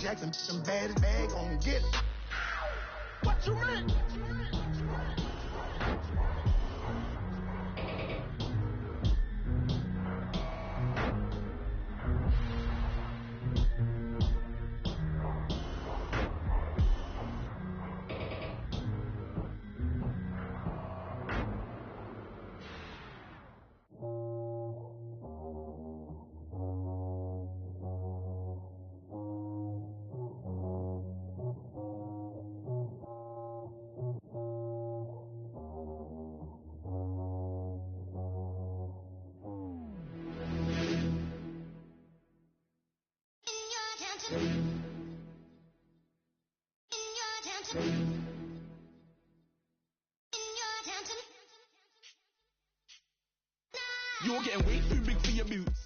Jackson, some bad bag on get it. What you mean? You're getting way too big for your boots.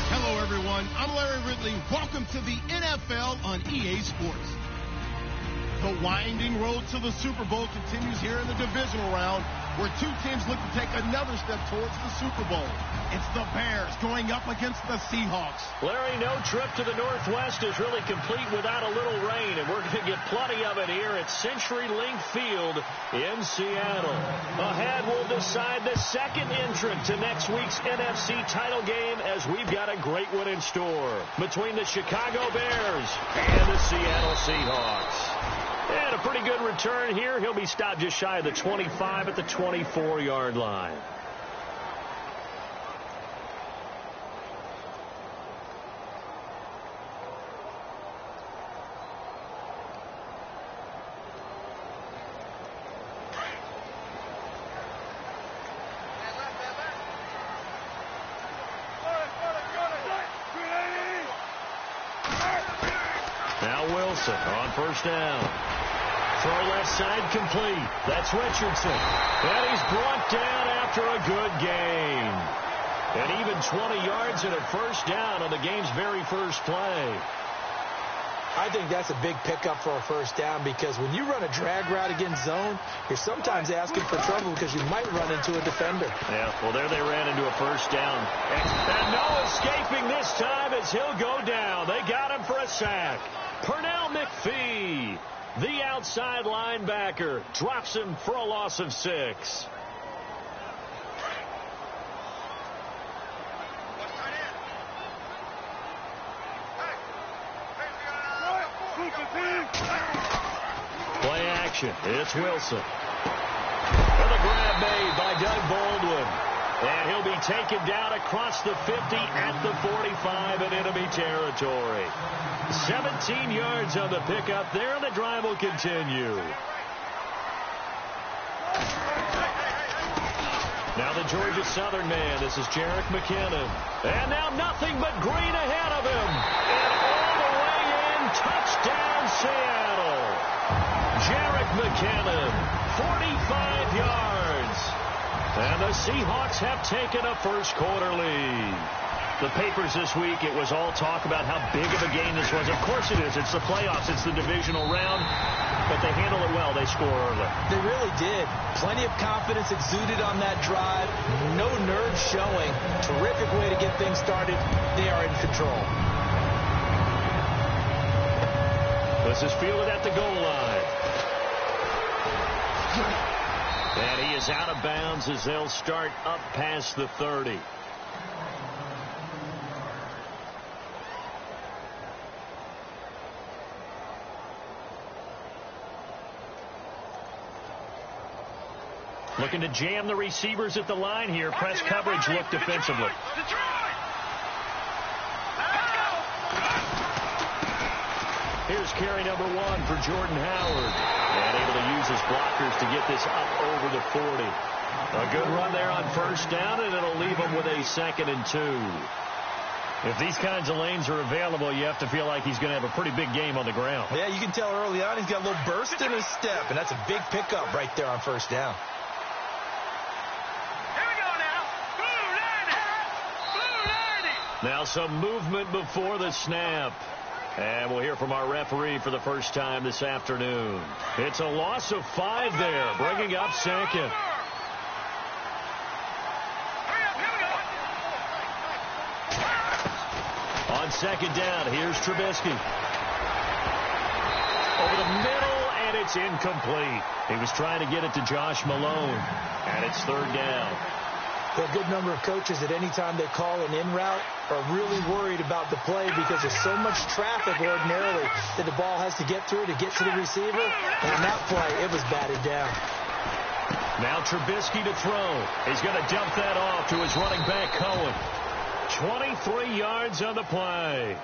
Hello, everyone. I'm Larry Ridley. Welcome to the NFL on EA Sports. The winding road to the Super Bowl continues here in the divisional round, where two teams look to take another step towards the Super Bowl. It's the Bears going up against the Seahawks. Larry, no trip to the Northwest is really complete without a little rain, and we're going to get plenty of it here at CenturyLink Field in Seattle. Ahead, we'll decide the second entrant to next week's NFC title game, as we've got a great one in store between the Chicago Bears and the Seattle Seahawks. And a pretty good return here. He'll be stopped just shy of the 25 at the 24-yard line. Now Wilson on first down. Throw left side complete. That's Richardson. And he's brought down after a good gain. And even 20 yards and a first down on the game's very first play. I think that's a big pickup for a first down, because when you run a drag route against zone, you're sometimes asking for trouble because you might run into a defender. Yeah, well, there they ran into a first down. And no escaping this time as he'll go down. They got him for a sack. Pernell McPhee, the outside linebacker, drops him for a loss of 6. Play action. It's Wilson. With a grab made by Doug Baldwin. And he'll be taken down across the 50 at the 45 in enemy territory. 17 yards on the pickup there, and the drive will continue. Now the Georgia Southern man. This is Jerick McKinnon. And now nothing but green ahead of him. And all the way in, touchdown Seattle. Jerick McKinnon, 45 yards. And the Seahawks have taken a first quarter lead. The papers this week, it was all talk about how big of a game this was. Of course it is. It's the playoffs. It's the divisional round. But they handle it well. They score early. They really did. Plenty of confidence exuded on that drive. No nerves showing. Terrific way to get things started. They are in control. This is fielded at the goal line. And he is out of bounds as they'll start up past the 30. Looking to jam the receivers at the line here. Press coverage look defensively. Here's carry number 1 for Jordan Howard. And able to use his blockers to get this up over the 40. A good run there on first down, and it'll leave him with a 2nd and 2. If these kinds of lanes are available, you have to feel like he's going to have a pretty big game on the ground. Yeah, you can tell early on he's got a little burst in his step, and that's a big pickup right there on first down. Now some movement before the snap. And we'll hear from our referee for the first time this afternoon. It's a loss of 5 there, bringing up 2nd. On second down, here's Trubisky. Over the middle, and it's incomplete. He was trying to get it to Josh Malone, and it's third down. A good number of coaches at any time they call an in route are really worried about the play because there's so much traffic ordinarily that the ball has to get through to get to the receiver. And on that play, it was batted down. Now Trubisky to throw. He's going to dump that off to his running back, Cohen. 23 yards on the play.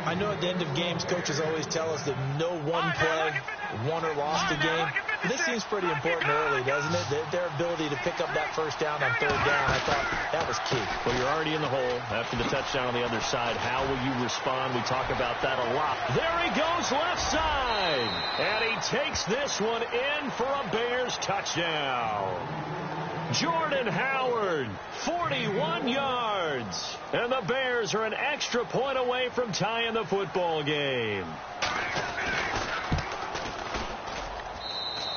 I know at the end of games, coaches always tell us that no one play won or lost the game. But this seems pretty important early, doesn't it? Their ability to pick up that first down on third down, I thought that was key. Well, you're already in the hole after the touchdown on the other side. How will you respond? We talk about that a lot. There he goes left side. And he takes this one in for a Bears touchdown. Jordan Howard, 41 yards. And the Bears are an extra point away from tying the football game.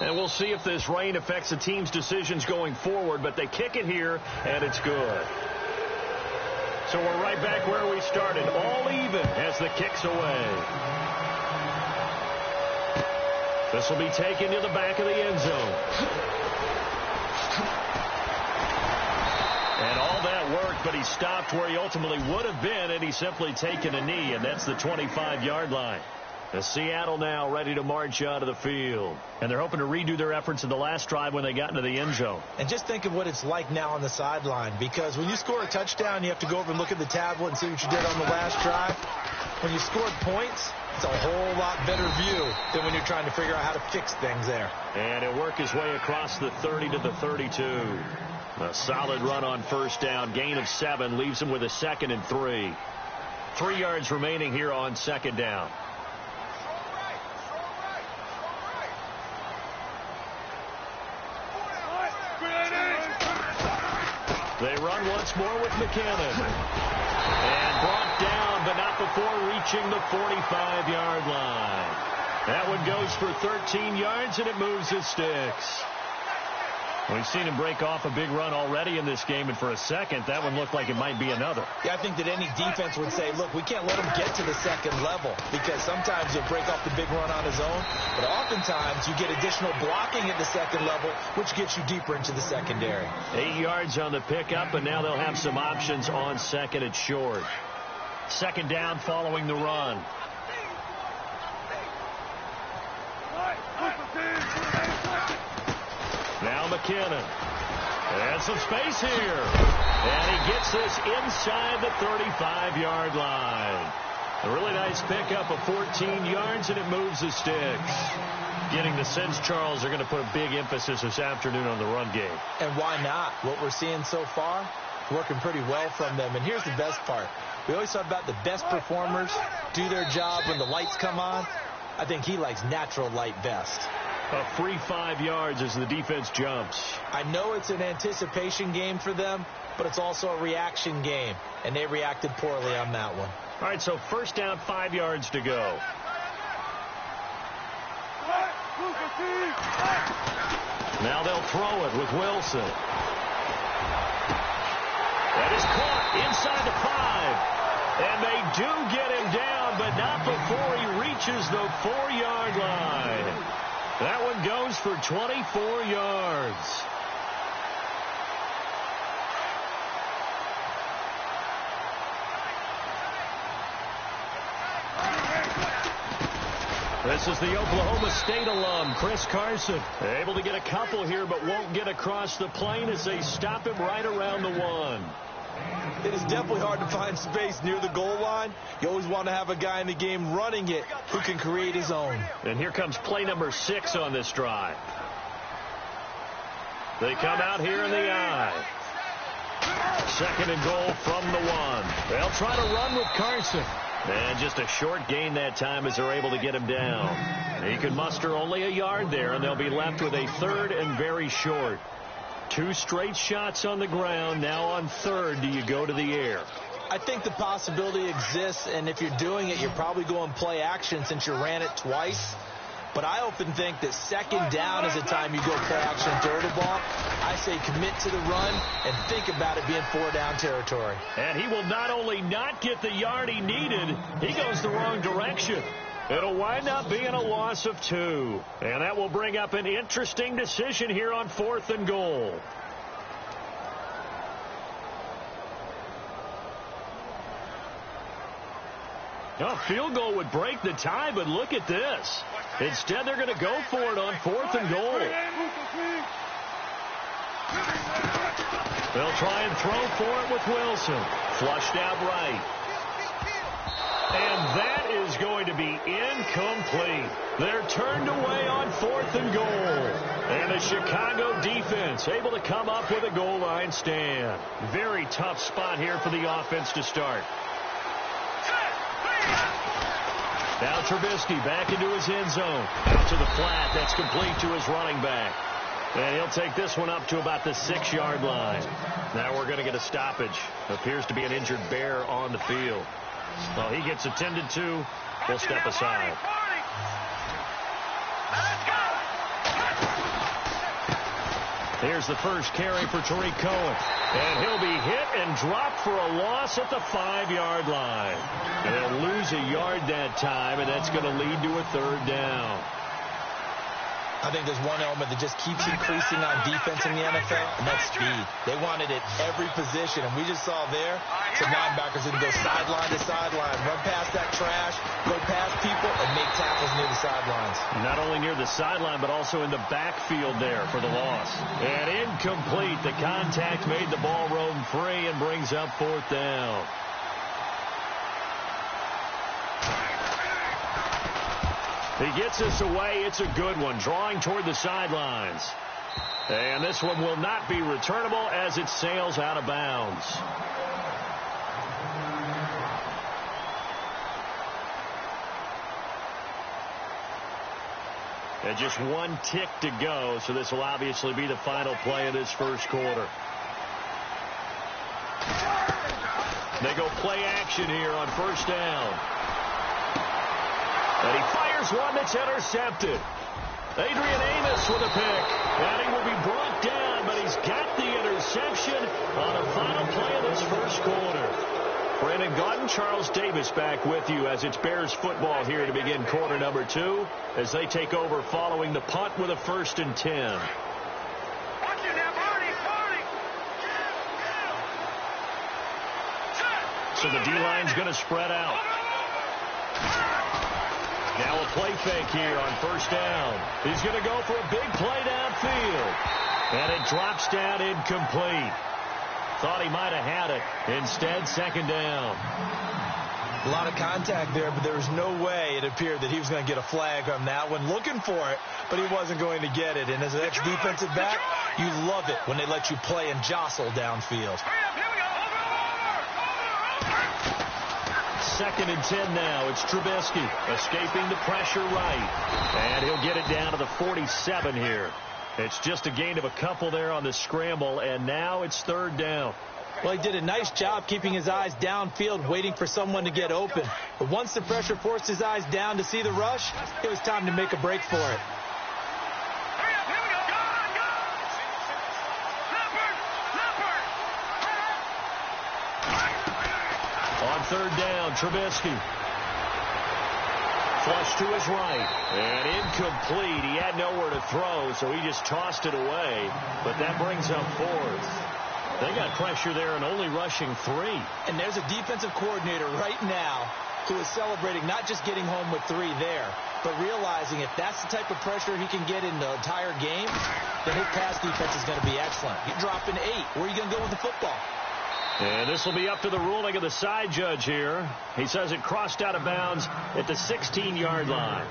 And we'll see if this rain affects the team's decisions going forward, but they kick it here, and it's good. So we're right back where we started, all even as the kick's away. This will be taken to the back of the end zone. And all that worked, but he stopped where he ultimately would have been, and he's simply taken a knee, and that's the 25-yard line. The Seattle now ready to march out of the field. And they're hoping to redo their efforts in the last drive when they got into the end zone. And just think of what it's like now on the sideline, because when you score a touchdown, you have to go over and look at the tablet and see what you did on the last drive. When you scored points, it's a whole lot better view than when you're trying to figure out how to fix things there. And it worked his way across the 30 to the 32. A solid run on first down. Gain of 7 leaves him with a 2nd and 3. 3 yards remaining here on second down. They run once more with McKinnon. And brought down, but not before reaching the 45-yard line. That one goes for 13 yards, and it moves his sticks. We've seen him break off a big run already in this game, and for a second, that one looked like it might be another. Yeah, I think that any defense would say, look, we can't let him get to the second level, because sometimes he'll break off the big run on his own, but oftentimes you get additional blocking at the second level, which gets you deeper into the secondary. 8 yards on the pickup, and now they'll have some options on second and short. Second down following the run. Now McKinnon. And some space here. And he gets this inside the 35-yard line. A really nice pickup of 14 yards, and it moves the sticks. Getting the sense Charles are going to put a big emphasis this afternoon on the run game. And why not? What we're seeing so far, working pretty well from them. And here's the best part. We always talk about the best performers do their job when the lights come on. I think he likes natural light best. A free 5 yards as the defense jumps. I know it's an anticipation game for them, but it's also a reaction game, and they reacted poorly on that one. All right, so first down, 5 yards to go. Now they'll throw it with Wilson. That is caught inside the 5. And they do get him down, but not before he reaches the 4-yard line. That one goes for 24 yards. This is the Oklahoma State alum, Chris Carson. Able to get a couple here, but won't get across the plane as they stop him right around the 1. It is definitely hard to find space near the goal line. You always want to have a guy in the game running it who can create his own. And here comes play number 6 on this drive. They come out here in the I. 2nd and goal from the 1. They'll try to run with Carson. And just a short gain that time as they're able to get him down. He can muster only a yard there, and they'll be left with a 3rd and very short. 2 straight shots on the ground. Now on 3rd, do you go to the air? I think the possibility exists, and if you're doing it, you're probably going play action since you ran it twice. But I often think that second down is the time you go play action and throw the ball. I say commit to the run and think about it being 4-down territory. And he will not only not get the yard he needed, he goes the wrong direction. It'll wind up being a loss of 2. And that will bring up an interesting decision here on 4th and goal. A field goal would break the tie, but look at this. Instead, they're going to go for it on 4th and goal. They'll try and throw for it with Wilson. Flushed out right. And that is going to be incomplete. They're turned away on 4th and goal. And the Chicago defense able to come up with a goal line stand. Very tough spot here for the offense to start. Now Trubisky back into his end zone. Out to the flat. That's complete to his running back. And he'll take this one up to about the 6-yard line. Now we're going to get a stoppage. Appears to be an injured Bear on the field. Well, he gets attended to. We'll step aside. Here's the first carry for Tariq Cohen. And he'll be hit and dropped for a loss at the 5-yard line. And they'll lose a yard that time, and that's going to lead to a 3rd down. I think there's one element that just keeps increasing on defense in the NFL, and that's speed. They want it at every position, and we just saw there some linebackers that go sideline to sideline, run past that trash, go past people, and make tackles near the sidelines. Not only near the sideline, but also in the backfield there for the loss. And incomplete. The contact made the ball roam free and brings up 4th down. He gets this away. It's a good one. Drawing toward the sidelines. And this one will not be returnable as it sails out of bounds. And just one tick to go, so this will obviously be the final play of this first quarter. They go play action here on 1st down. And he fires one that's intercepted. Adrian Amos with a pick. And he will be brought down, but he's got the interception on a final play of this first quarter. Brandon Gaudin, Charles Davis back with you as it's Bears football here to begin quarter number 2 as they take over following the punt with a 1st and 10. So the D-line's going to spread out. Now a play fake here on 1st down. He's going to go for a big play downfield. And it drops down incomplete. Thought he might have had it. Instead, 2nd down. A lot of contact there, but there was no way it appeared that he was going to get a flag on that one. Looking for it, but he wasn't going to get it. And as an ex-defensive back, you love it when they let you play and jostle downfield. 2nd and 10 now. It's Trubisky escaping the pressure right. And he'll get it down to the 47 here. It's just a gain of a couple there on the scramble, and now it's 3rd down. Well, he did a nice job keeping his eyes downfield, waiting for someone to get open. But once the pressure forced his eyes down to see the rush, it was time to make a break for it. On 3rd down, Trubisky. Flush to his right. And incomplete. He had nowhere to throw, so he just tossed it away. But that brings up 4th. They got pressure there and only rushing 3. And there's a defensive coordinator right now who is celebrating not just getting home with 3 there, but realizing if that's the type of pressure he can get in the entire game, then his pass defense is going to be excellent. You're dropping 8. Where are you going to go with the football? And this will be up to the ruling of the side judge here. He says it crossed out of bounds at the 16-yard line.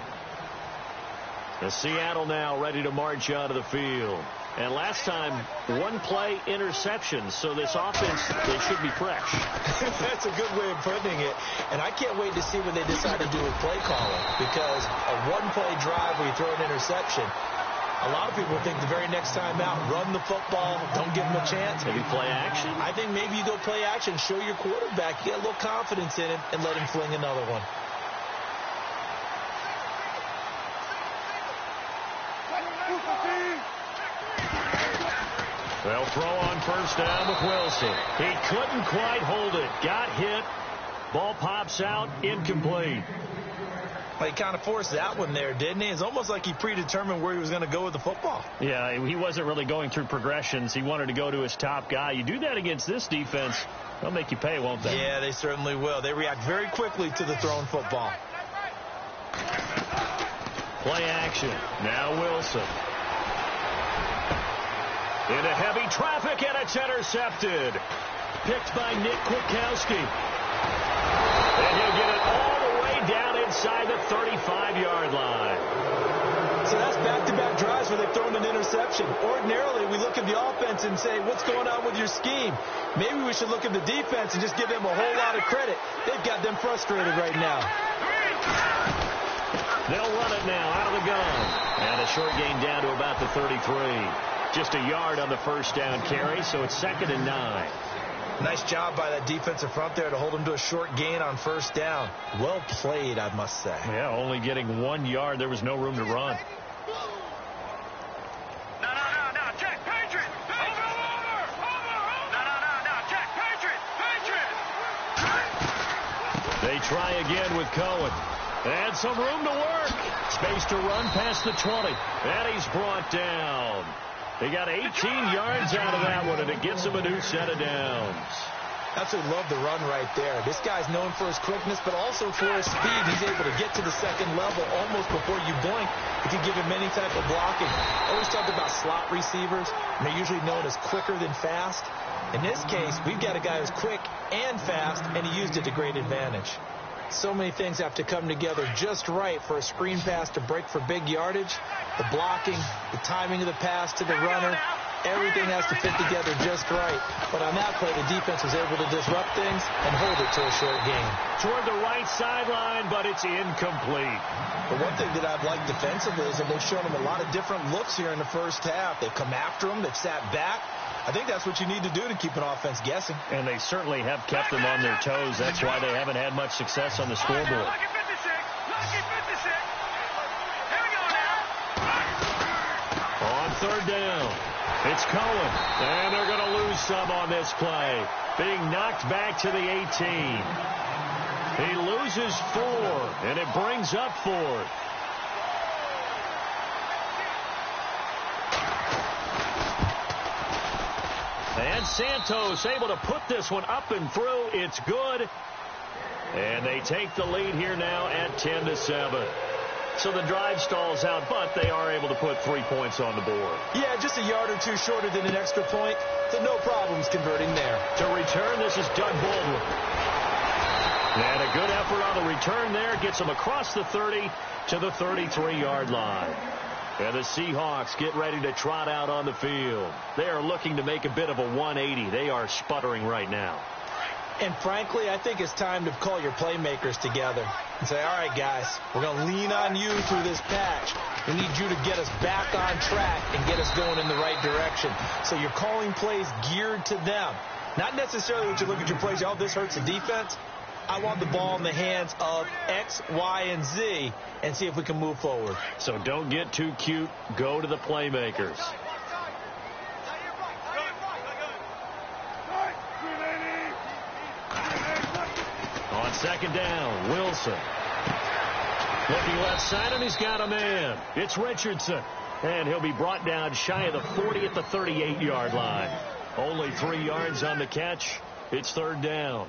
The Seattle now ready to march out of the field. And last time, 1 play interception. So this offense, they should be fresh. That's a good way of putting it. And I can't wait to see what they decide to do with play calling. Because a 1-play drive where you throw an interception, a lot of people think the very next time out, run the football, don't give him a chance. Maybe play action? I think maybe you go play action, show your quarterback, get a little confidence in him, and let him fling another one. throw on first down with Wilson. He couldn't quite hold it. Got hit. Ball pops out. Incomplete. Well, he kind of forced that one there, didn't he? It's almost like he predetermined where he was going to go with the football. Yeah, he wasn't really going through progressions. He wanted to go to his top guy. You do that against this defense, they'll make you pay, won't they? Yeah, they certainly will. They react very quickly to the thrown football. Play action. Now Wilson. Into heavy traffic, and it's intercepted. Picked by Nick Kwiatkowski. And he'll get it all the way down inside the 35-yard line. So that's back-to-back drives where they've thrown an interception. Ordinarily, we look at the offense and say, what's going on with your scheme? Maybe we should look at the defense and just give them a whole lot of credit. They've got them frustrated right now. They'll run it now out of the gun. And a short gain down to about the 33. Just a yard on the first down carry, so it's 2nd and 9. Nice job by that defensive front there to hold him to a short gain on first down. Well played, I must say. Yeah, only getting 1 yard. There was no room to run. No, check, Patriot! Over! No, check, Patriot! They try again with Cohen. And some room to work. Space to run past the 20. And he's brought down. They got 18 yards out of that one, and it gets him a new set of downs. Absolutely love the run right there. This guy's known for his quickness, but also for his speed. He's able to get to the second level almost before you blink if you give him any type of blocking. Always talked about slot receivers, and they're usually known as quicker than fast. In this case, we've got a guy who's quick and fast, and he used it to great advantage. So many things have to come together just right for a screen pass to break for big yardage. The blocking, the timing of the pass to the runner, everything has to fit together just right. But on that play, the defense was able to disrupt things and hold it to a short gain. Toward the right sideline, but it's incomplete. But one thing that I've liked defensively is that they've shown him a lot of different looks here in the first half. They've come after him. They've sat back. I think that's what you need to do to keep an offense guessing. And they certainly have kept them on their toes. That's why they haven't had much success on the scoreboard. Lucky 56! Lucky 56! Here we go now! On third down, it's Cohen. And they're going to lose some on this play. Being knocked back to the 18. He loses 4, and it brings up 4th. And Santos able to put this one up and through. It's good. And they take the lead here now at 10-7. So the drive stalls out, but they are able to put 3 points on the board. Yeah, just a yard or two shorter than an extra point. So no problems converting there. To return, this is Doug Baldwin. And a good effort on the return there. Gets them across the 30 to the 33-yard line. And the Seahawks get ready to trot out on the field. They are looking to make a bit of a 180. They are sputtering right now. And frankly, I think it's time to call your playmakers together and say, all right, guys, we're going to lean on you through this patch. We need you to get us back on track and get us going in the right direction. So you're calling plays geared to them. Not necessarily when you look at your plays, oh, this hurts the defense. I want the ball in the hands of X, Y, and Z and see if we can move forward. So don't get too cute. Go to the playmakers. On second down, Wilson. Looking left side, and he's got a man. It's Richardson. And he'll be brought down shy of the 40 at the 38-yard line. Only 3 yards on the catch. It's third down.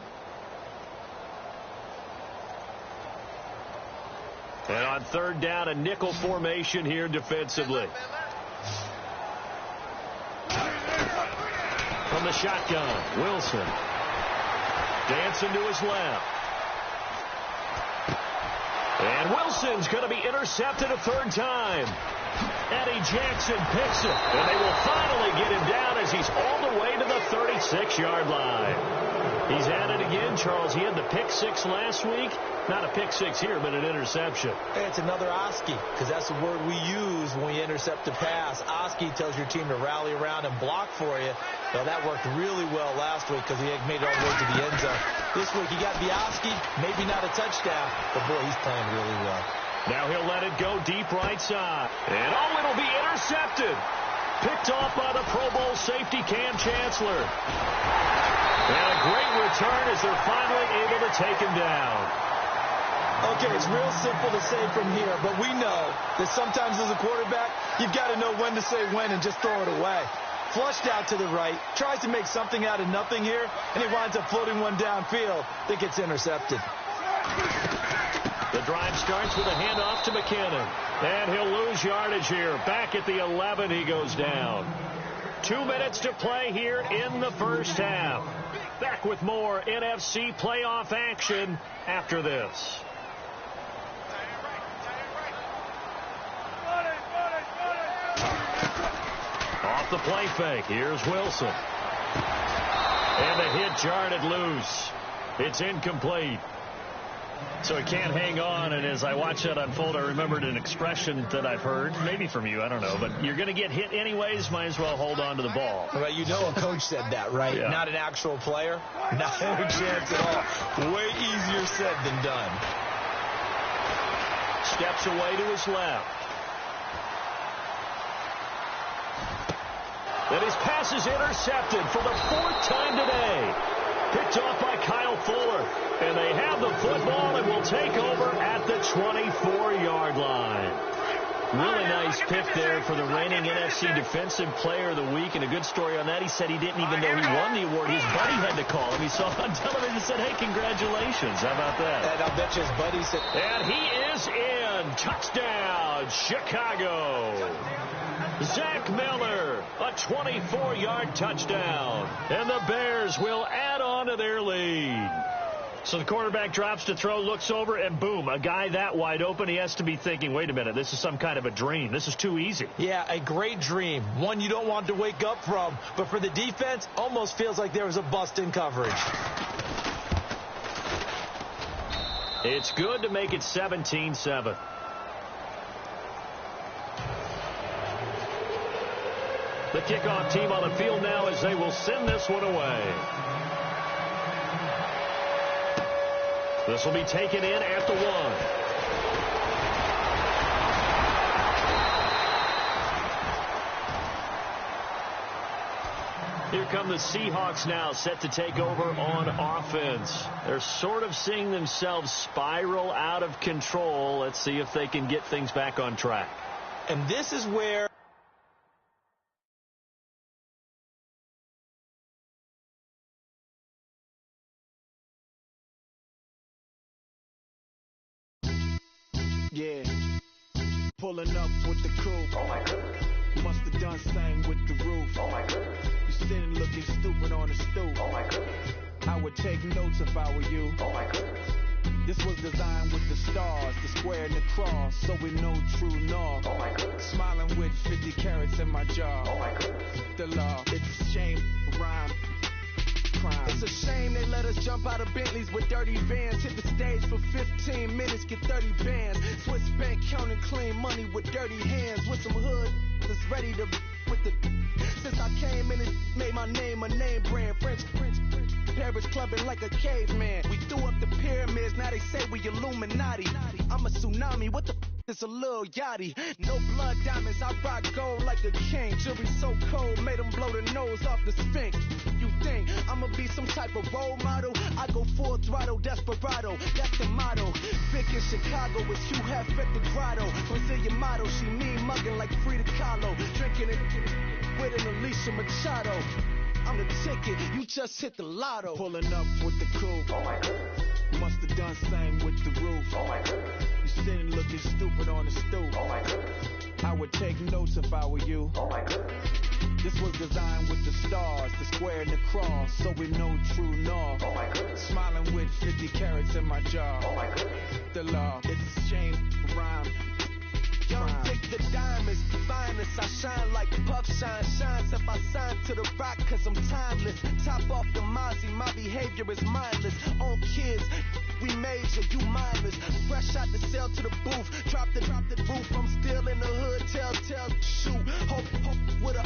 And on third down, a nickel formation here defensively. From the shotgun, Wilson. Dancing to his left. And Wilson's going to be intercepted a third time. Eddie Jackson picks it. And they will finally get him down as he's all the way to the 36-yard line. He's at it again, Charles. He had the pick 6 last week. Not a pick 6 here, but an interception. Hey, it's another Oski, because that's the word we use when we intercept a pass. Oski tells your team to rally around and block for you. Well, that worked really well last week because he made it all the way to the end zone. This week he got the Oski, maybe not a touchdown, but boy, he's playing really well. Now he'll let it go deep right side. And it'll be intercepted. Picked off by the Pro Bowl safety Cam Chancellor. And a great return as they're finally able to take him down. Okay, it's real simple to say from here, but we know that sometimes as a quarterback, you've got to know when to say when and just throw it away. Flushed out to the right, tries to make something out of nothing here, and he winds up floating one downfield that gets intercepted. The drive starts with a handoff to McKinnon. And he'll lose yardage here. Back at the 11, he goes down. 2 minutes to play here in the first half. Back with more NFC playoff action after this. Off the play fake, here's Wilson. And the hit jarred loose. It's incomplete. So he can't hang on, and as I watch that unfold, I remembered an expression that I've heard, maybe from you, I don't know, but you're going to get hit anyways, might as well hold on to the ball. Well, you know a coach said that, right? Yeah. Not an actual player. Not any chance at all. Way easier said than done. Steps away to his left. And his pass is intercepted for the 4th time today. Picked off by Kyle Fuller. And they have the football and will take over at the 24-yard line. Really nice pick there for the reigning NFC Defensive Player of the Week. And a good story on that. He said he didn't even know he won the award. His buddy had to call him. He saw it on television and said, hey, congratulations. How about that? And I'll bet you his buddy said... And he is in. Touchdown, Chicago. Zach Miller, a 24-yard touchdown. And the Bears will add on to their lead. So the quarterback drops to throw, looks over, and boom, a guy that wide open. He has to be thinking, wait a minute, this is some kind of a dream. This is too easy. Yeah, a great dream. One you don't want to wake up from. But for the defense, almost feels like there was a bust in coverage. It's good to make it 17-7. The kickoff team on the field now as they will send this one away. This will be taken in at the 1. Here come the Seahawks now, set to take over on offense. They're sort of seeing themselves spiral out of control. Let's see if they can get things back on track. And this is where... Yeah, pulling up with the coupe. Oh my goodness. Must have done same with the roof. Oh my goodness. You sitting looking stupid on the stoop. Oh my goodness. I would take notes if I were you. Oh my goodness. This was designed with the stars, the square and the cross, so we know true north. Oh my goodness. Smiling with 50 carats in my jaw. Oh my goodness. The law, it's a shame, rhyme. Crime. It's a shame they let us jump out of Bentleys with dirty vans. Hit the stage for 15 minutes, get 30 bands. Swiss bank counting clean money with dirty hands. With some hood that's ready to with the. Since I came in and made my name a name brand. French, Paris clubbing like a caveman. We threw up the pyramids, now they say we Illuminati. I'm a tsunami, what the it's a little yachty. No blood diamonds, I rock gold like a king. Jury so cold, made them blow the nose off the Sphinx. You think I'ma be some type of role model? I go full throttle, desperado, that's the motto. Big in Chicago, it's Hugh Hef at the grotto. Brazilian model, she mean mugging like Frida Kahlo. Drinking it with an Alicia Machado. I'm the ticket, you just hit the lotto. Pulling up with the coupe. Oh my goodness. Must have done same with the roof. Oh my goodness. You sitting looking stupid on the stoop. Oh my goodness. I would take notes if I were you. Oh my goodness. This was designed with the stars, the square and the cross, so we know true north. Oh my goodness. Smiling with 50 carats in my jaw. Oh my goodness. The law, it's a shame, rhyme. Young Dick the diamonds, the finest. I shine like puff shine. Shines if I sign to the rock, cause I'm timeless. Top off the Mozzie, my behavior is mindless. On kids, we major, you mindless. Fresh out the cell to the booth. Drop the roof, I'm still in the hood. Tell, shoot. Hope, with a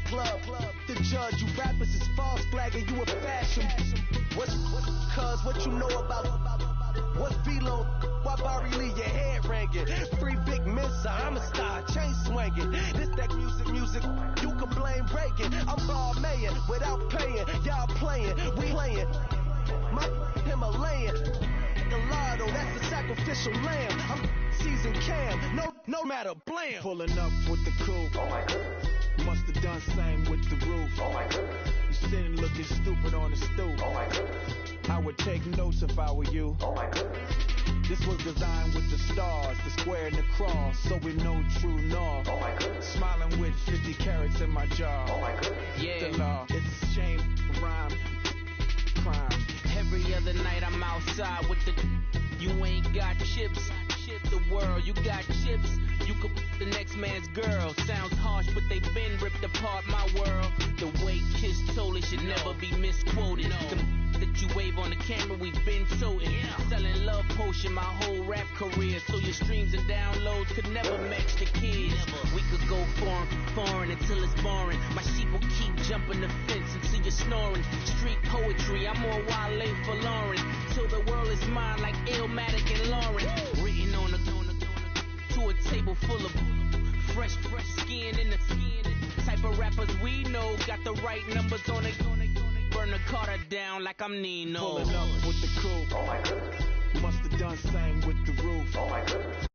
club. The judge, you rappers is false flagging, you a fashion. What you know about? What Velo? Why Barry leave your head ringing? Free Big Missa, I'm a star, chain swinging. This that music, you can blame Reagan. I'm ball mayin' without paying. Y'all playing, we playing. My Himalayan. Gallardo, that's the sacrificial lamb. I'm seasoned Cam, no matter, blam. Pulling up with the coupe. Oh my goodness. Must have done same with the roof. Oh my goodness. You sitting looking stupid on the stoop. Oh my goodness. I would take notes if I were you. Oh my goodness. This was designed with the stars, the square and the cross, so we know true north. Oh my goodness. Smiling with 50 carats in my jaw. Oh my goodness. Yeah, the law. It's a shame, rhyme, crime. Every other night I'm outside with the. You ain't got chips. The world, you got chips. You could the next man's girl. Sounds harsh, but they been ripped apart my world. The way Kiss told it should never be misquoted. The that you wave on the camera, we've been toting. Selling love potion my whole rap career. So your streams and downloads could never match the kids. We could go foreign until it's boring. My sheep will keep jumping the fence until you're snoring. Street poetry, I'm more Wale for Lauren. Till the world is mine like Illmatic and Lauren. Written on to a table full of fresh skin in the type of rappers we know. Got the right numbers on it. Burn the Carter down like I'm Nino. Pulling up with the coupe. Oh my goodness. Must have done same with the roof. Oh my goodness.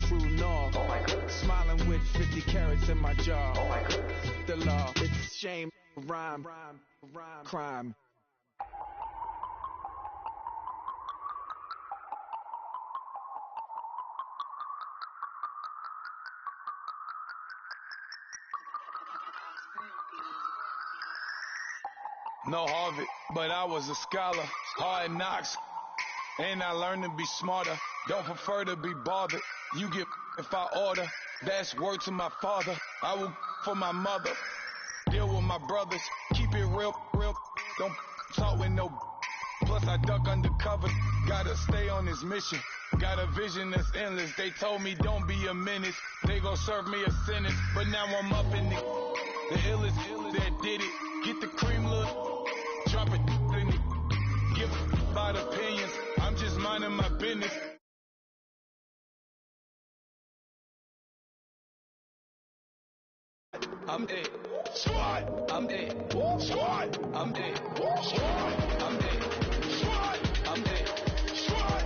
True north. Oh my goodness. Smiling with 50 carats in my jaw. Oh my goodness. The law. It's a shame, rhyme, crime. No Harvard, but I was a scholar. Hard knocks, and I learned to be smarter. Don't prefer to be bothered. You get if I order. That's word to my father. I will for my mother. Deal with my brothers. Keep it real. Don't talk with no. Plus I duck undercover. Gotta stay on this mission. Got a vision that's endless. They told me don't be a menace. They gon' serve me a sentence. But now I'm up in the illest that did it. Get the cream look. Drop it and give about opinions. I'm just minding my business. I'm it. Squad. I'm it. Squad. I'm it. Squad. I'm it. Squad. I'm it. Squad.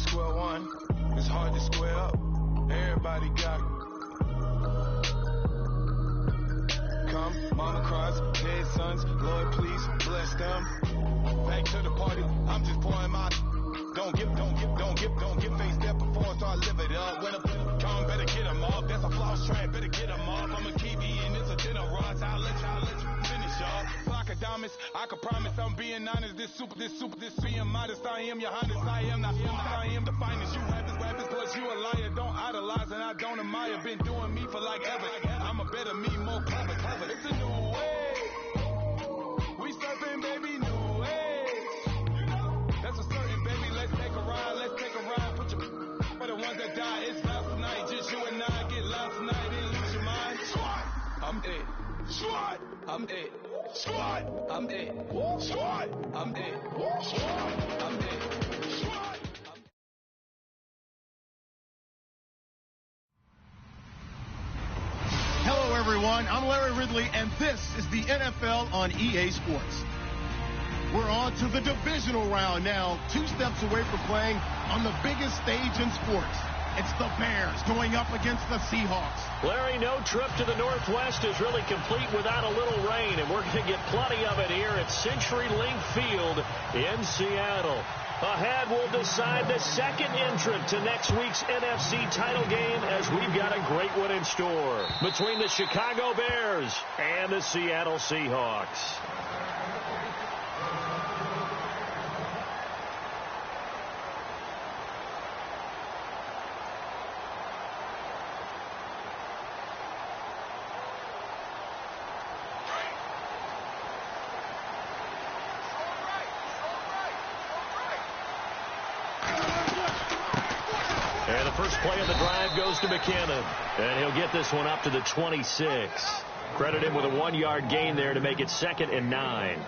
Square one, it's hard to square up. Everybody got come, mama cries, dead sons, Lord please bless them. Back to the party, I'm just pouring my. Don't get face there before so I live it up. When I come, better get them up. That's a floss track, better get them up. I'ma keep eating, it's a dinner rush. I'll let you finish up. Flock of diamonds, I can promise I'm being honest. This being modest, I am your highness. I am the finest. You rappers, plus you a liar. Don't idolize and I don't admire. Been doing me for like ever. I'm a better me, more clever. It's a new way. We surfing, baby, new way. That's a certain, baby. Let's take a ride. Put your for the ones that die. It's loud tonight. Just you and I get loud tonight. Didn't lose your mind. I'm it. Squad. I'm it. Squad. I'm it. Squad. I'm it. Squad. I'm it. Squad. Hello, everyone. I'm Larry Ridley, and this is the NFL on EA Sports. We're on to the divisional round now, 2 steps away from playing on the biggest stage in sports. It's the Bears going up against the Seahawks. Larry, no trip to the Northwest is really complete without a little rain, and we're going to get plenty of it here at CenturyLink Field in Seattle. Ahead will decide the second entrant to next week's NFC title game, as we've got a great one in store between the Chicago Bears and the Seattle Seahawks. And the first play of the drive goes to McKinnon. And he'll get this one up to the 26. Credit him with a 1-yard gain there to make it 2nd and 9.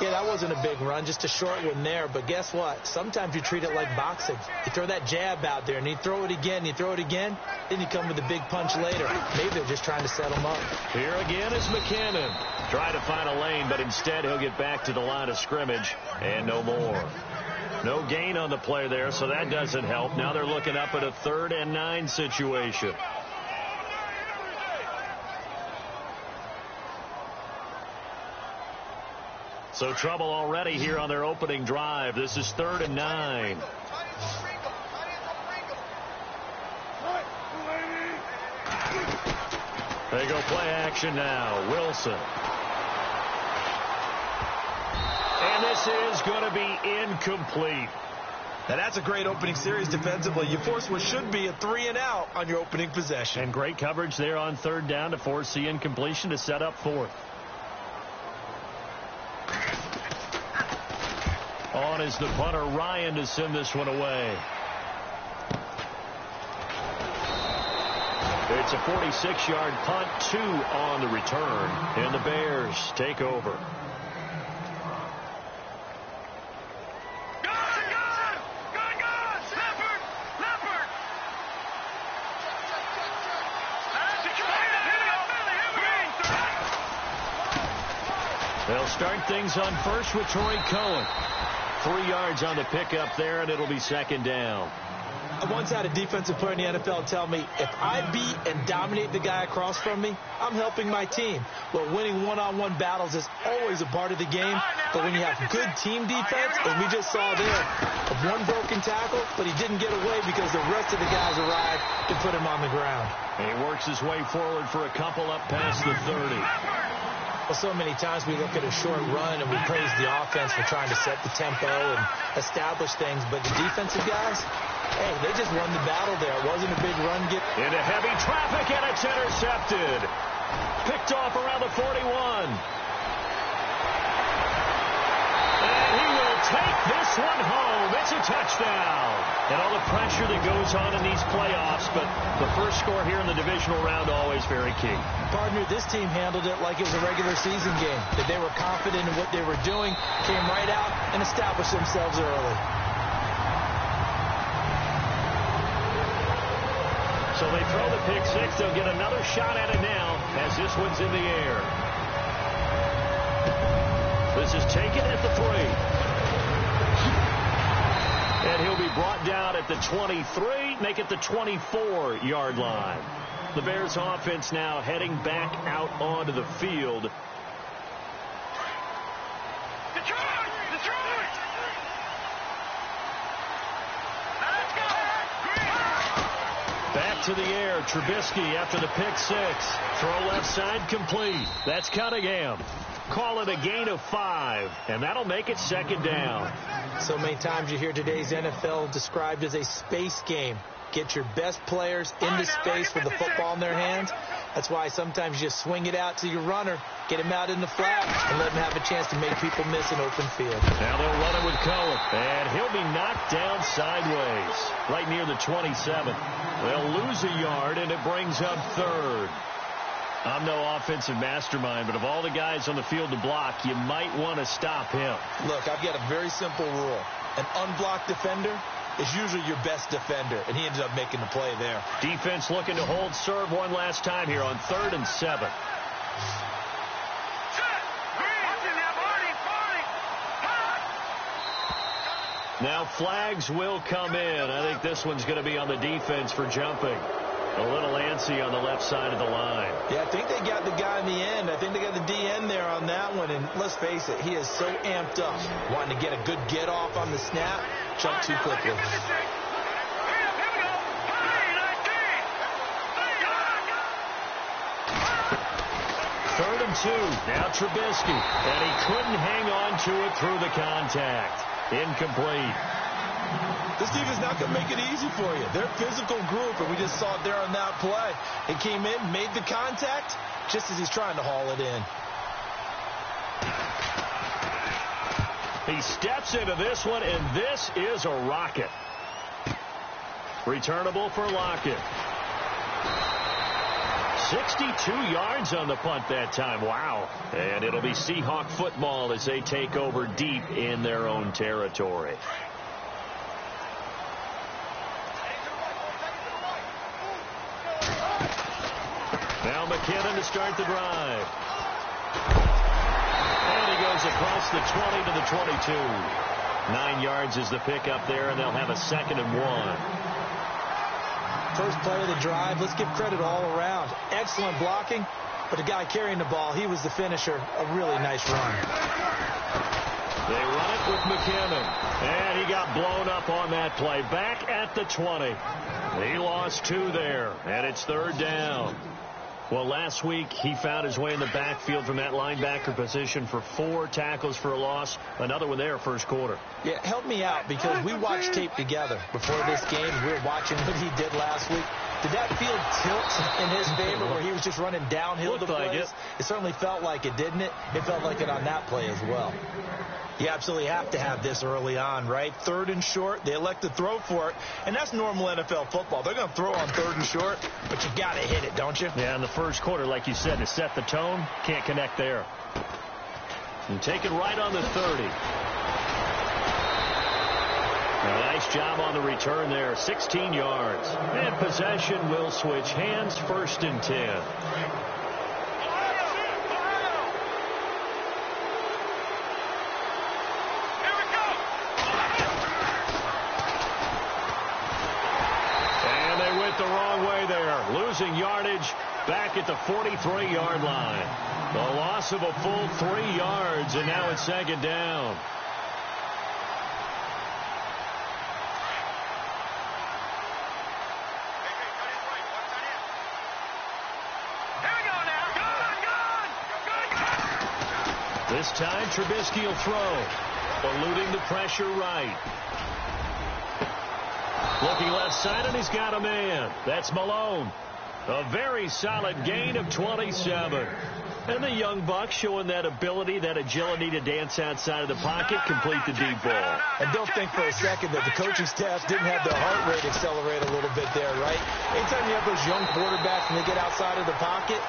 Yeah, that wasn't a big run, just a short one there. But guess what? Sometimes you treat it like boxing. You throw that jab out there, and you throw it again, you throw it again, then you come with a big punch later. Maybe they're just trying to set him up. Here again is McKinnon. Try to find a lane, but instead he'll get back to the line of scrimmage and no more. No gain on the play there, so that doesn't help. Now they're looking up at a 3rd and 9 situation. So trouble already here on their opening drive. This is 3rd and 9. They go play action now. Wilson. And this is going to be incomplete. And that's a great opening series defensively. You force what should be a 3-and-out on your opening possession. And great coverage there on 3rd down to force the incompletion to set up 4th. On is the punter, Ryan, to send this one away. It's a 46-yard punt, 2 on the return, and the Bears take over. They'll start things on first with Troy Cohen. 3 yards on the pickup there, and it'll be 2nd down. I once had a defensive player in the NFL tell me, if I beat and dominate the guy across from me, I'm helping my team. Well, winning one-on-one battles is always a part of the game, but when you have good team defense, as we just saw there, one broken tackle, but he didn't get away because the rest of the guys arrived to put him on the ground. And he works his way forward for a couple up past the 30. Well, so many times we look at a short run and we praise the offense for trying to set the tempo and establish things, but the defensive guys, hey, they just won the battle there. It wasn't a big run. Into heavy traffic, and it's intercepted. Picked off around the 41. And he will take this one home. It's a touchdown. And all the pressure that goes on in these playoffs, but the first score here in the divisional round always very key. Partner, this team handled it like it was a regular season game. That they were confident in what they were doing, came right out and established themselves early. So they throw the pick 6. They'll get another shot at it now as this one's in the air. This is taken at the 3. And he'll be brought down at the 23, make it the 24-yard line. The Bears offense now heading back out onto the field. Back to the air, Trubisky after the pick 6. Throw left side complete. That's Cunningham. Call it a gain of 5, and that'll make it 2nd down. So many times you hear today's NFL described as a space game. Get your best players into space with the football in their hands. That's why sometimes you just swing it out to your runner, get him out in the flat, and let him have a chance to make people miss an open field. Now they'll run it with Cohen, and he'll be knocked down sideways, right near the 27. They'll lose a yard, and it brings up 3rd. I'm no offensive mastermind, but of all the guys on the field to block, you might want to stop him. Look, I've got a very simple rule. An unblocked defender is usually your best defender, and he ended up making the play there. Defense looking to hold serve one last time here on 3rd and 7. Now flags will come in. I think this one's going to be on the defense for jumping. A little antsy on the left side of the line. Yeah, I think they got the guy in the end. I think they got the DN there on that one. And let's face it, he is so amped up, wanting to get a good get off on the snap, jump too quickly. Third and 2. Now Trubisky. And he couldn't hang on to it through the contact. Incomplete. This defense not going to make it easy for you. They're a physical group, and we just saw it there on that play. It came in, made the contact, just as he's trying to haul it in. He steps into this one, and this is a rocket. Returnable for Lockett. 62 yards on the punt that time. Wow. And it'll be Seahawk football as they take over deep in their own territory. Now McKinnon to start the drive. And he goes across the 20 to the 22. 9 yards is the pickup there, and they'll have a 2nd and 1. First play of the drive, let's give credit all around. Excellent blocking, but the guy carrying the ball, he was the finisher. A really nice run. They run it with McKinnon, and he got blown up on that play. Back at the 20. He lost 2 there, and it's 3rd down. Well, last week he found his way in the backfield from that linebacker position for 4 tackles for a loss. Another one there first quarter. Yeah, help me out, because we watched tape together before this game. We were watching what he did last week. Did that field tilt in his favor where he was just running downhill to plays? Like it certainly felt like it, didn't it? It felt like it on that play as well. You absolutely have to have this early on, right? 3rd and short. They elect to throw for it, and that's normal NFL football. They're going to throw on 3rd and short, but you got to hit it, don't you? Yeah, in the first quarter, like you said, to set the tone, can't connect there. And take it right on the 30. A nice job on the return there, 16 yards. And possession will switch hands, 1st and 10. The wrong way there, losing yardage back at the 43-yard line. The loss of a full 3 yards, and now it's 2nd down. This time Trubisky will throw, eluding the pressure right. Looking left side, and he's got a man. That's Malone. A very solid gain of 27. And the young buck showing that ability, that agility to dance outside of the pocket, complete the deep ball. And don't think for a second that the coaching staff didn't have their heart rate accelerate a little bit there, right? Anytime you have those young quarterbacks and they get outside of the pocket,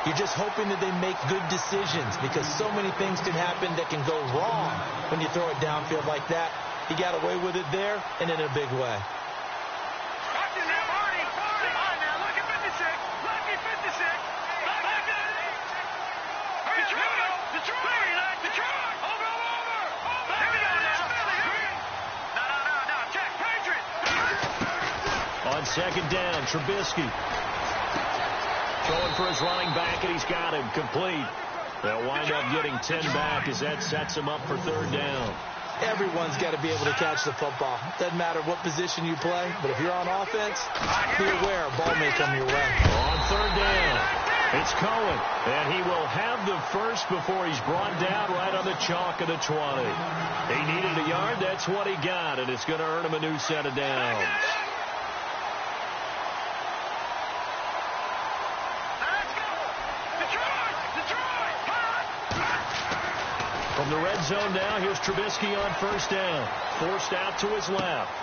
you're just hoping that they make good decisions, because so many things can happen that can go wrong when you throw it downfield like that. He got away with it there, and in a big way. On 2nd down, Trubisky going for his running back, and he's got him complete. They'll wind up getting 10 back as that sets him up for 3rd down. Everyone's got to be able to catch the football. Doesn't matter what position you play, but if you're on offense, be aware a ball may come your way. On 3rd down, it's Cohen, and he will have the first before he's brought down right on the chalk of the 20. He needed a yard. That's what he got, and it's going to earn him a new set of downs. From the red zone now, here's Trubisky on 1st down. Forced out to his left.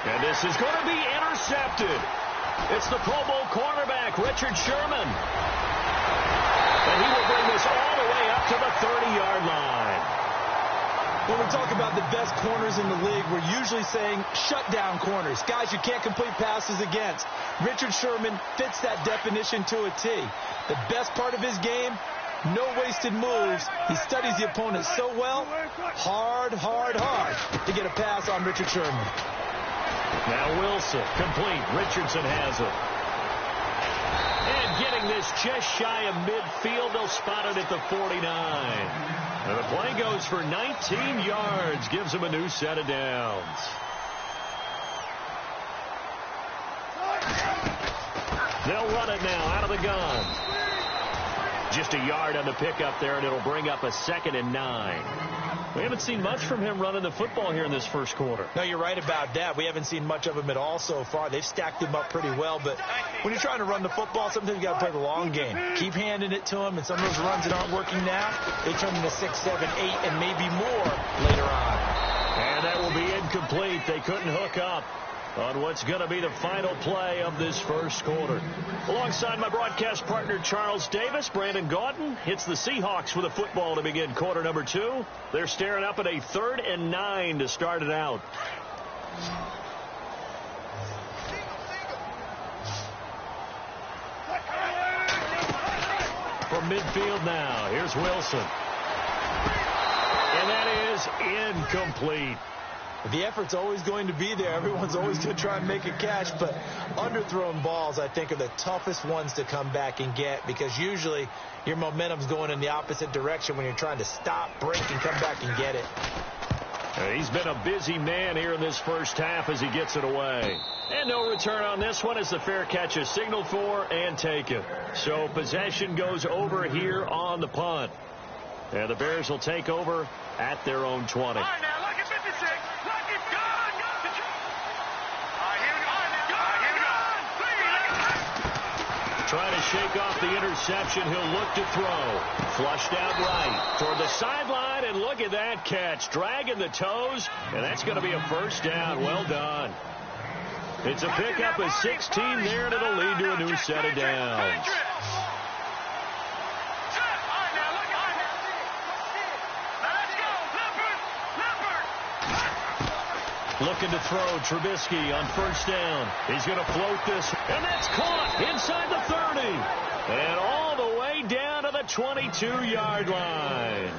And this is going to be intercepted. It's the Pro Bowl cornerback, Richard Sherman. And he will bring this all the way up to the 30-yard line. When we talk about the best corners in the league, we're usually saying shutdown corners, guys you can't complete passes against. Richard Sherman fits that definition to a T. The best part of his game, no wasted moves. He studies the opponent so well. Hard to get a pass on Richard Sherman. Now Wilson, complete. Richardson has it. And getting this just shy of midfield, they'll spot it at the 49. And the play goes for 19 yards, gives them a new set of downs. They'll run it now out of the gun. Just a yard on the pickup there, and it'll bring up a 2nd and 9. We haven't seen much from him running the football here in this first quarter. No, you're right about that. We haven't seen much of him at all so far. They've stacked him up pretty well, but when you're trying to run the football, sometimes you got to play the long game. Keep handing it to him, and some of those runs that aren't working now, they turn into 6, 7, 8, and maybe more later on. And that will be incomplete. They couldn't hook up on what's going to be the final play of this first quarter. Alongside my broadcast partner, Charles Davis, Brandon Gaudin hits the Seahawks with a football to begin quarter number 2. They're staring up at a 3rd and 9 to start it out. From midfield now, here's Wilson. And that is incomplete. The effort's always going to be there. Everyone's always going to try and make a catch, but underthrown balls, I think, are the toughest ones to come back and get because usually your momentum's going in the opposite direction when you're trying to stop, break, and come back and get it. He's been a busy man here in this first half as he gets it away. And no return on this one as the fair catch is signaled for and taken. So possession goes over here on the punt. And the Bears will take over at their own 20. Trying to shake off the interception. He'll look to throw. Flushed out right toward the sideline, and look at that catch. Dragging the toes, and that's going to be a first down. Well done. It's a pickup of 16 there, and it'll lead to a new set of downs. Looking to throw, Trubisky on first down. He's going to float this, and that's caught inside the 30. And all the way down to the 22-yard line.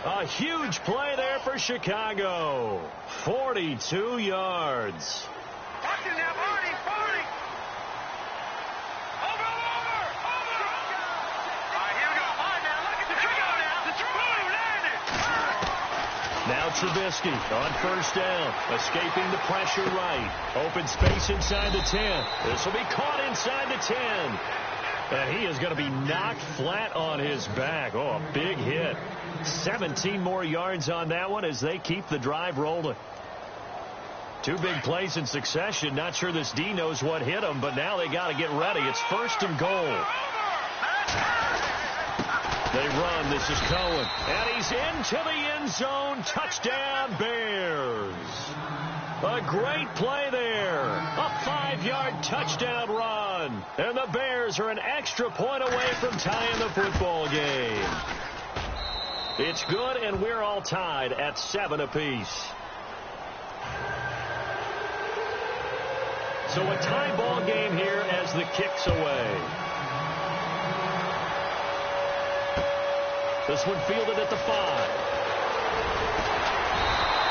A huge play there for Chicago. 42 yards. Now Trubisky on first down, escaping the pressure right. Open space inside the 10. This will be caught inside the 10. And he is going to be knocked flat on his back. Oh, a big hit. 17 more yards on that one as they keep the drive rolling. 2 big plays in succession. Not sure this D knows what hit him, but now they got to get ready. It's 1st and goal. They run. This is Cohen. And he's into the end zone. Touchdown, Bears. A great play there. A 5-yard touchdown run. And the Bears are an extra point away from tying the football game. It's good, and we're all tied at 7 apiece. So a tie ball game here as the kick's away. This one fielded at the 5.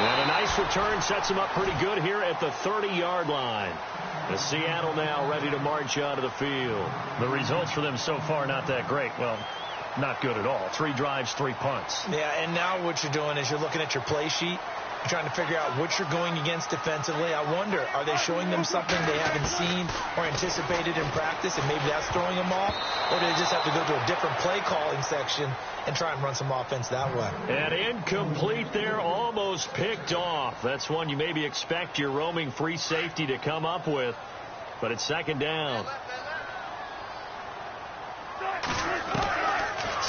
And a nice return sets him up pretty good here at the 30-yard line. The Seattle now ready to march out of the field. The results for them so far not that great. Well, not good at all. 3 drives, 3 punts. Yeah, and now what you're doing is you're looking at your play sheet. You're trying to figure out what you're going against defensively. I wonder, are they showing them something they haven't seen or anticipated in practice, and maybe that's throwing them off? Or do they just have to go to a different play calling section and try and run some offense that way? And incomplete there, almost picked off. That's one you maybe expect your roaming free safety to come up with. But it's 2nd down.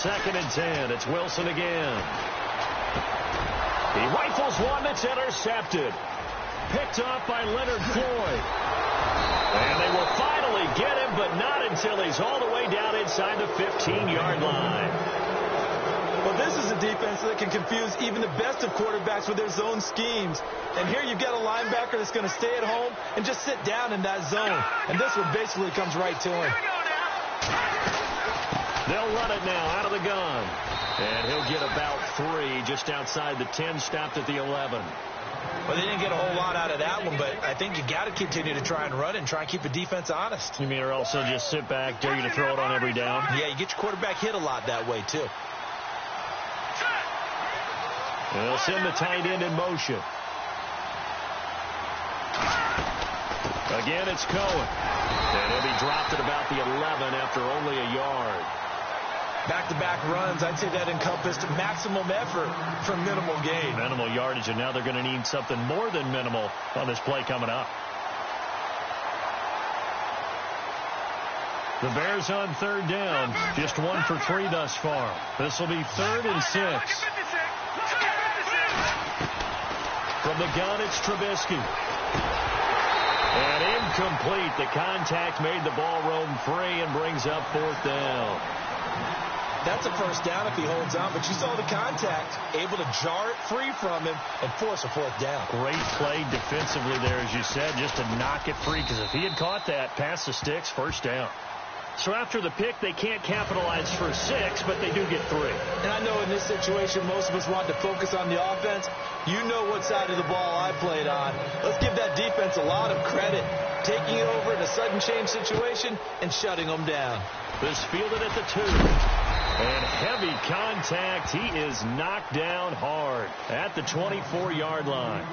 2nd and 10. It's Wilson again. He rifles one that's intercepted. Picked off by Leonard Floyd. And they will finally get him, but not until he's all the way down inside the 15-yard line. Well, this is a defense that can confuse even the best of quarterbacks with their zone schemes. And here you've got a linebacker that's going to stay at home and just sit down in that zone. And this one basically comes right to him. They'll run it now out of the gun. And he'll get about 3 just outside the 10, stopped at the 11. Well, they didn't get a whole lot out of that one, but I think you got to continue to try and run and try and keep the defense honest. You mean or also just sit back, dare you to throw it on every down? Yeah, you get your quarterback hit a lot that way, too. And they'll send the tight end in motion. Again, it's Cohen. And he'll be dropped at about the 11 after only a yard. Back-to-back runs, I'd say that encompassed maximum effort for minimal gain. Minimal yardage, and now they're going to need something more than minimal on this play coming up. The Bears on third down, just 1 for 3 thus far. This will be 3rd and 6. From the gun, it's Trubisky. And incomplete. The contact made the ball roam free and brings up 4th down. That's a first down if he holds on, but you saw the contact, able to jar it free from him and force a 4th down. Great play defensively there, as you said, just to knock it free, because if he had caught that, past the sticks, 1st down. So after the pick, they can't capitalize for 6, but they do get 3. And I know in this situation, most of us want to focus on the offense. You know what side of the ball I played on. Let's give that defense a lot of credit, taking it over in a sudden change situation and shutting them down. This fielded at the 2. And heavy contact. He is knocked down hard at the 24-yard line.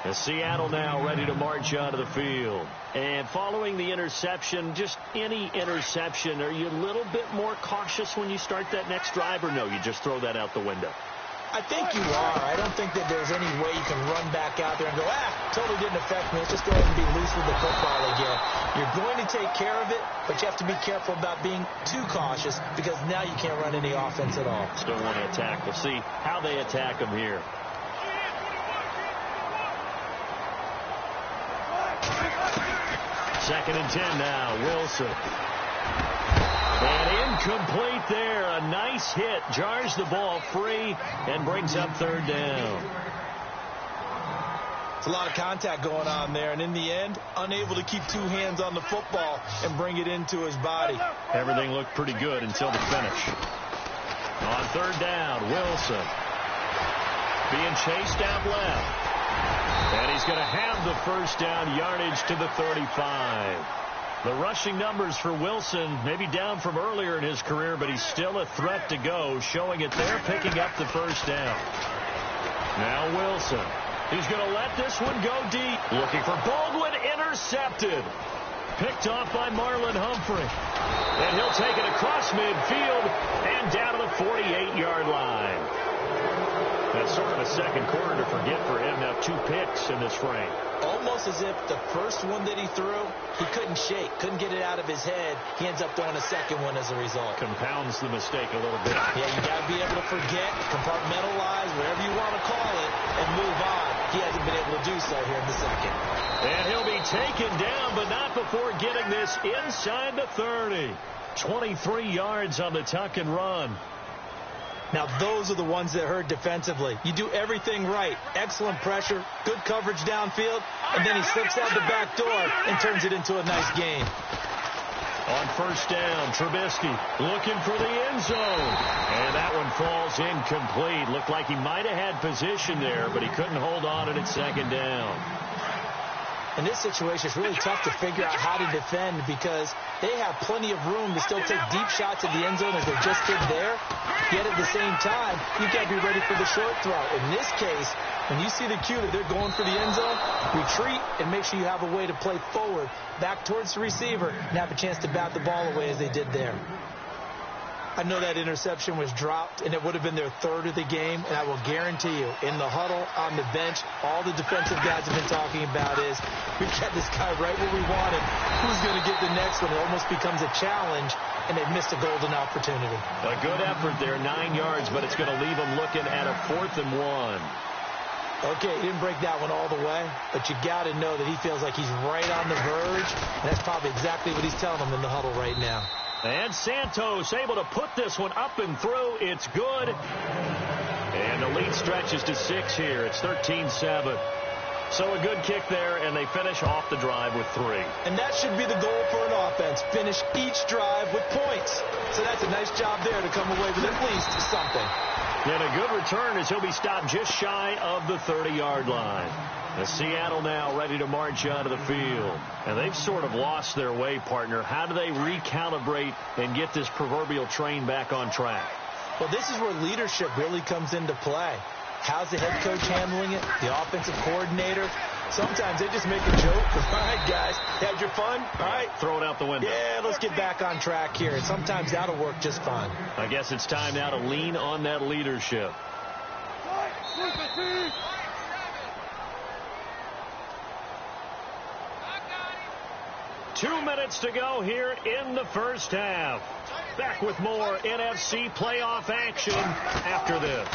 And Seattle now ready to march onto the field. And following the interception, just any interception, are you a little bit more cautious when you start that next drive, or no, you just throw that out the window? I think you are. I don't think that there's any way you can run back out there and go, totally didn't affect me. Let's just go ahead and be loose with the football again. You're going to take care of it, but you have to be careful about being too cautious, because now you can't run any offense at all. Still want to attack. We'll see how they attack them here. Second and 10 now. Wilson. And incomplete there. A nice hit. Jars the ball free and brings up 3rd down. It's a lot of contact going on there, and in the end, unable to keep 2 hands on the football and bring it into his body. Everything looked pretty good until the finish. On 3rd down, Wilson being chased out left. And he's going to have the 1st down, yardage to the 35. The rushing numbers for Wilson maybe down from earlier in his career, but he's still a threat to go, showing it there, picking up the 1st down. Now Wilson. He's going to let this one go deep. Looking for Baldwin, intercepted. Picked off by Marlon Humphrey. And he'll take it across midfield and down to the 48-yard line. That's sort of a second quarter to forget for him. Now 2 picks in this frame. Almost as if the first one that he threw, he couldn't shake, couldn't get it out of his head. He ends up throwing a second one as a result. Compounds the mistake a little bit. Yeah, you got to be able to forget, compartmentalize, whatever you want to call it, and move on. He hasn't been able to do so here in the second. And he'll be taken down, but not before getting this inside the 30. 23 yards on the tuck and run. Now, those are the ones that hurt defensively. You do everything right. Excellent pressure, good coverage downfield, and then he slips out the back door and turns it into a nice gain. On 1st down, Trubisky looking for the end zone. And that one falls incomplete. Looked like he might have had position there, but he couldn't hold on at 2nd down. In this situation, it's really tough to figure out how to defend, because they have plenty of room to still take deep shots at the end zone as they just did there. Yet at the same time, you've got to be ready for the short throw. In this case, when you see the cue that they're going for the end zone, retreat and make sure you have a way to play forward, back towards the receiver, and have a chance to bat the ball away as they did there. I know that interception was dropped, and it would have been their 3rd of the game, and I will guarantee you, in the huddle, on the bench, all the defensive guys have been talking about is, we've got this guy right where we want him. Who's going to get the next one? It almost becomes a challenge, and they've missed a golden opportunity. A good effort there, 9 yards, but it's going to leave them looking at a 4th and 1. Okay, he didn't break that one all the way, but you got to know that he feels like he's right on the verge, and that's probably exactly what he's telling them in the huddle right now. And Santos able to put this one up and through. It's good. And the lead stretches to 6 here. It's 13-7. So a good kick there, and they finish off the drive with 3. And that should be the goal for an offense. Finish each drive with points. So that's a nice job there to come away with at least something. And a good return as he'll be stopped just shy of the 30-yard line. And Seattle now ready to march onto the field. And they've sort of lost their way, partner. How do they recalibrate and get this proverbial train back on track? Well, this is where leadership really comes into play. How's the head coach handling it? The offensive coordinator? Sometimes they just make a joke. All right, guys, had your fun? All right. Throw it out the window. Yeah, let's get back on track here. And sometimes that'll work just fine. I guess it's time now to lean on that leadership. 2 minutes to go here in the first half. Back with more NFC playoff action after this.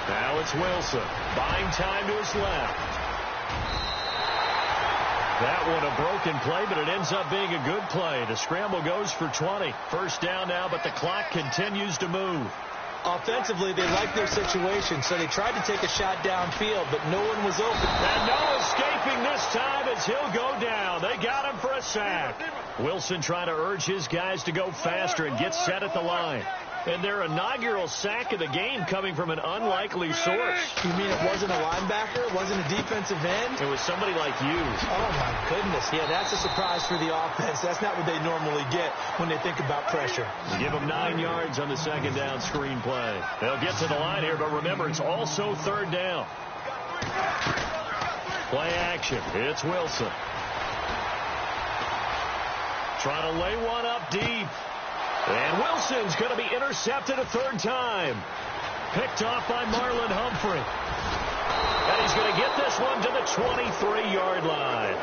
Now it's Wilson. Buying time to his left. That one a broken play, but it ends up being a good play. The scramble goes for 20. First down now, but the clock continues to move. Offensively, they like their situation, so they tried to take a shot downfield, but no one was open. And no escaping this time as he'll go down. They got him for a sack. Wilson trying to urge his guys to go faster and get set at the line. And their inaugural sack of the game coming from an unlikely source. You mean it wasn't a linebacker? It wasn't a defensive end? It was somebody like you. Oh, my goodness. Yeah, that's a surprise for the offense. That's not what they normally get when they think about pressure. Give them 9 yards on the second down screen play. They'll get to the line here, but remember, it's also third down. Play action. It's Wilson. Trying to lay one up deep. And Wilson's going to be intercepted a third time. Picked off by Marlon Humphrey. And he's going to get this one to the 23-yard line.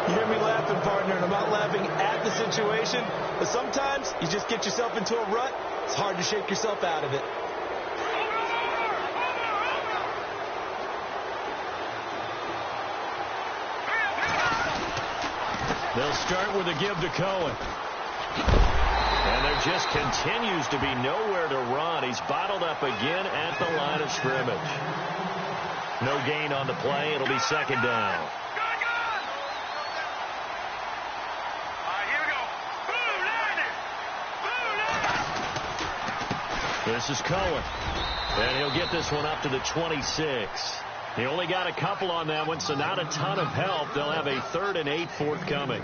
You hear me laughing, partner, and I'm not laughing at the situation, but sometimes you just get yourself into a rut. It's hard to shake yourself out of it. They'll start with a give to Cohen. And there just continues to be nowhere to run. He's bottled up again at the line of scrimmage. No gain on the play. It'll be second down. This is Cohen. And he'll get this one up to the 26. He only got a couple on that one, so not a ton of help. They'll have a 3rd and 8 forthcoming.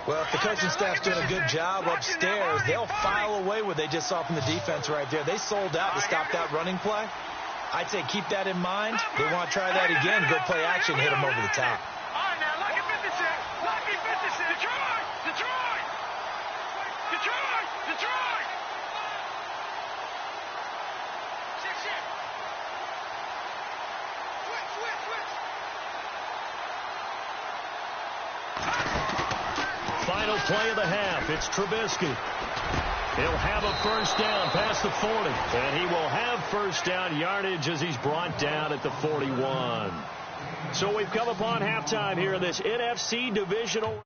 Well, if the coaching staff's doing a good job upstairs, they'll file away what they just saw from the defense right there. They sold out to stop that running play. I'd say keep that in mind. They want to try that again, go play action, hit them over the top. All right, now, lucky 56. Lucky 56. Detroit! Detroit! Detroit! Detroit! Final play of the half. It's Trubisky. He'll have a first down past the 40. And he will have first down yardage as he's brought down at the 41. So we've come upon halftime here in this NFC divisional.